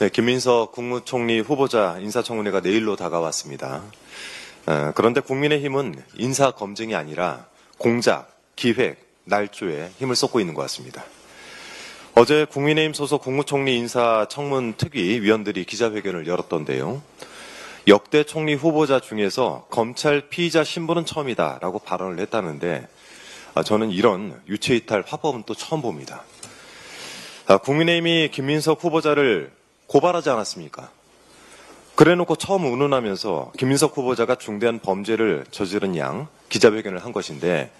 네, 김민석 국무총리 후보자 인사청문회가 내일로 다가왔습니다. 그런데 국민의힘은 인사검증이 아니라 공작, 기획, 날조에 힘을 쏟고 있는 것 같습니다. 어제 국민의힘 소속 국무총리 인사청문 특위 위원들이 기자회견을 열었던데요. 역대 총리 후보자 중에서 검찰 피의자 신분은 처음이다라고 발언을 했다는데 저는 이런 유체이탈 화법은 또 처음 봅니다. 국민의힘이 김민석 후보자를 고발하지 않았습니까? 그래놓고 처음 운운하면서 김민석 후보자가 중대한 범죄를 저지른 양 기자회견을 한 것인데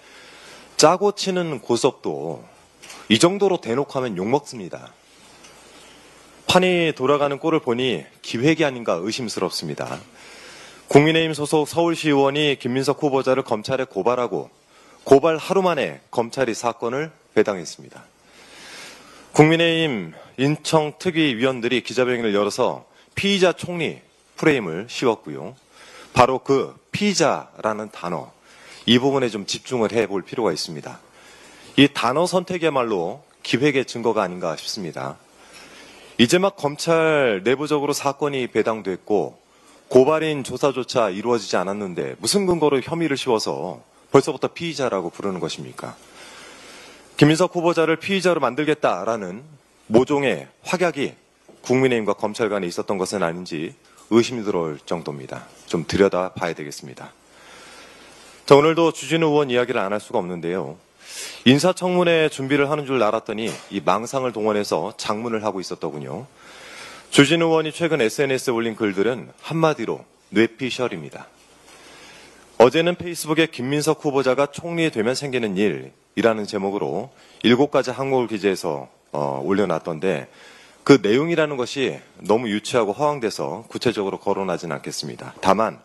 짜고 치는 고섭도 이 정도로 대놓고 하면 욕먹습니다. 판이 돌아가는 꼴을 보니 기획이 아닌가 의심스럽습니다. 국민의힘 소속 서울시 의원이 김민석 후보자를 검찰에 고발하고 고발 하루 만에 검찰이 사건을 배당했습니다. 국민의힘 인청 특위 위원들이 기자회견을 열어서 피의자 총리 프레임을 씌웠고요. 바로 그 피의자라는 단어, 이 부분에 좀 집중을 해볼 필요가 있습니다. 이 단어 선택이야말로 기획의 증거가 아닌가 싶습니다. 이제 막 검찰 내부적으로 사건이 배당됐고 고발인 조사조차 이루어지지 않았는데 무슨 근거로 혐의를 씌워서 벌써부터 피의자라고 부르는 것입니까? 김민석 후보자를 피의자로 만들겠다라는 모종의 확약이 국민의힘과 검찰 간에 있었던 것은 아닌지 의심이 들어올 정도입니다. 좀 들여다봐야 되겠습니다. 자, 오늘도 주진우 의원 이야기를 안 할 수가 없는데요. 인사청문회 준비를 하는 줄 알았더니 이 망상을 동원해서 장문을 하고 있었더군요. 주진우 의원이 최근 SNS에 올린 글들은 한마디로 뇌피셜입니다. 어제는 페이스북에 김민석 후보자가 총리 되면 생기는 일이라는 제목으로 7가지 항목을 기재해서 올려놨던데 그 내용이라는 것이 너무 유치하고 허황돼서 구체적으로 거론하진 않겠습니다. 다만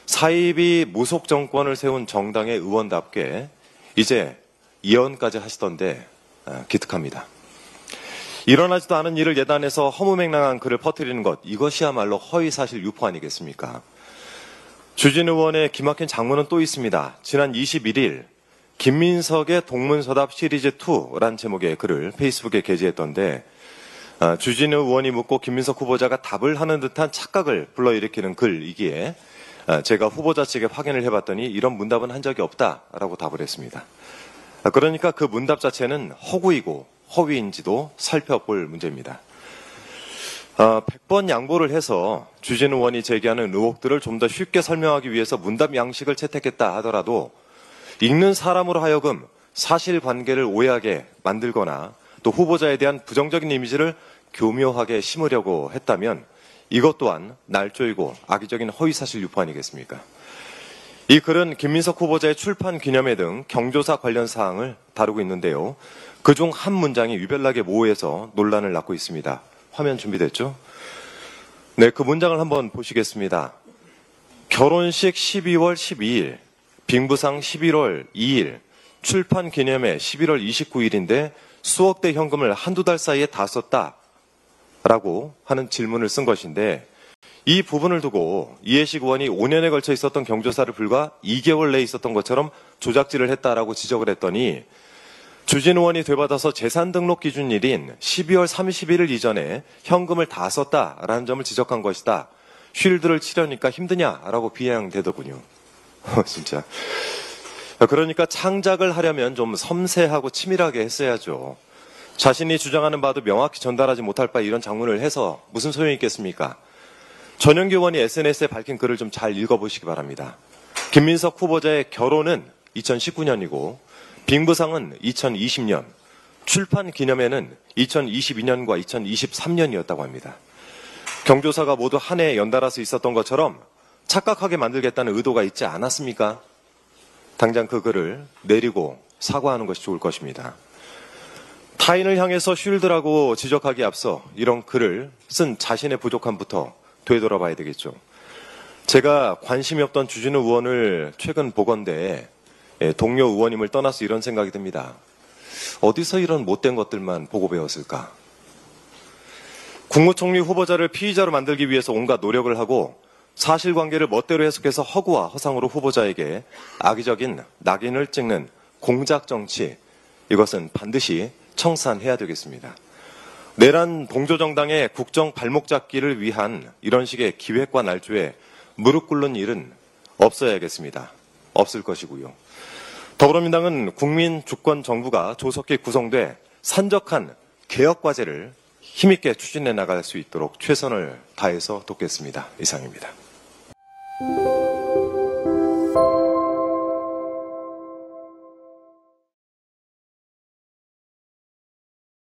사입이 무속 정권을 세운 정당의 의원답게 이제 예언까지 하시던데 기특합니다. 일어나지도 않은 일을 예단해서 허무맹랑한 글을 퍼뜨리는 것, 이것이야말로 허위사실 유포 아니겠습니까? 주진우 의원의 기막힌 장문은 또 있습니다. 지난 21일 김민석의 동문서답 시리즈 2란 제목의 글을 페이스북에 게재했던데 주진우 의원이 묻고 김민석 후보자가 답을 하는 듯한 착각을 불러일으키는 글이기에 제가 후보자 측에 확인을 해봤더니 이런 문답은 한 적이 없다라고 답을 했습니다. 그러니까 그 문답 자체는 허구이고 허위인지도 살펴볼 문제입니다. 100번 양보를 해서 주진우 의원이 제기하는 의혹들을 좀 더 쉽게 설명하기 위해서 문답 양식을 채택했다 하더라도 읽는 사람으로 하여금 사실관계를 오해하게 만들거나 또 후보자에 대한 부정적인 이미지를 교묘하게 심으려고 했다면 이것 또한 날조이고 악의적인 허위사실 유포 아니겠습니까? 이 글은 김민석 후보자의 출판 기념회 등 경조사 관련 사항을 다루고 있는데요. 그중 한 문장이 유별나게 모호해서 논란을 낳고 있습니다. 화면 준비됐죠? 네, 그 문장을 한번 보시겠습니다. 결혼식 12월 12일, 빙부상 11월 2일, 출판 기념회 11월 29일인데 수억 대 현금을 한두 달 사이에 다 썼다라고 하는 질문을 쓴 것인데 이 부분을 두고 이해식 의원이 5년에 걸쳐 있었던 경조사를 불과 2개월 내에 있었던 것처럼 조작질을 했다라고 지적을 했더니 주진우 의원이 되받아서 재산 등록 기준일인 12월 31일 이전에 현금을 다 썼다라는 점을 지적한 것이다. 쉴드를 치려니까 힘드냐라고 비아냥대더군요. 진짜. 그러니까 창작을 하려면 좀 섬세하고 치밀하게 했어야죠. 자신이 주장하는 바도 명확히 전달하지 못할 바 이런 장문을 해서 무슨 소용이 있겠습니까? 전영기 의원이 SNS에 밝힌 글을 좀 잘 읽어보시기 바랍니다. 김민석 후보자의 결혼은 2019년이고 빙부상은 2020년, 출판 기념회는 2022년과 2023년이었다고 합니다. 경조사가 모두 한 해에 연달아서 있었던 것처럼 착각하게 만들겠다는 의도가 있지 않았습니까? 당장 그 글을 내리고 사과하는 것이 좋을 것입니다. 타인을 향해서 쉴드라고 지적하기에 앞서 이런 글을 쓴 자신의 부족함부터 되돌아봐야 되겠죠. 제가 관심이 없던 주진우 의원을 최근 보건대에 동료 의원님을 떠나서 이런 생각이 듭니다. 어디서 이런 못된 것들만 보고 배웠을까? 국무총리 후보자를 피의자로 만들기 위해서 온갖 노력을 하고 사실관계를 멋대로 해석해서 허구와 허상으로 후보자에게 악의적인 낙인을 찍는 공작정치, 이것은 반드시 청산해야 되겠습니다. 내란 동조정당의 국정 발목 잡기를 위한 이런 식의 기획과 날조에 무릎 꿇는 일은 없어야겠습니다. 없을 것이고요. 더불어민당은 국민 주권 정부가 조속히 구성돼 산적한 개혁 과제를 힘있게 추진해 나갈 수 있도록 최선을 다해서 돕겠습니다. 이상입니다.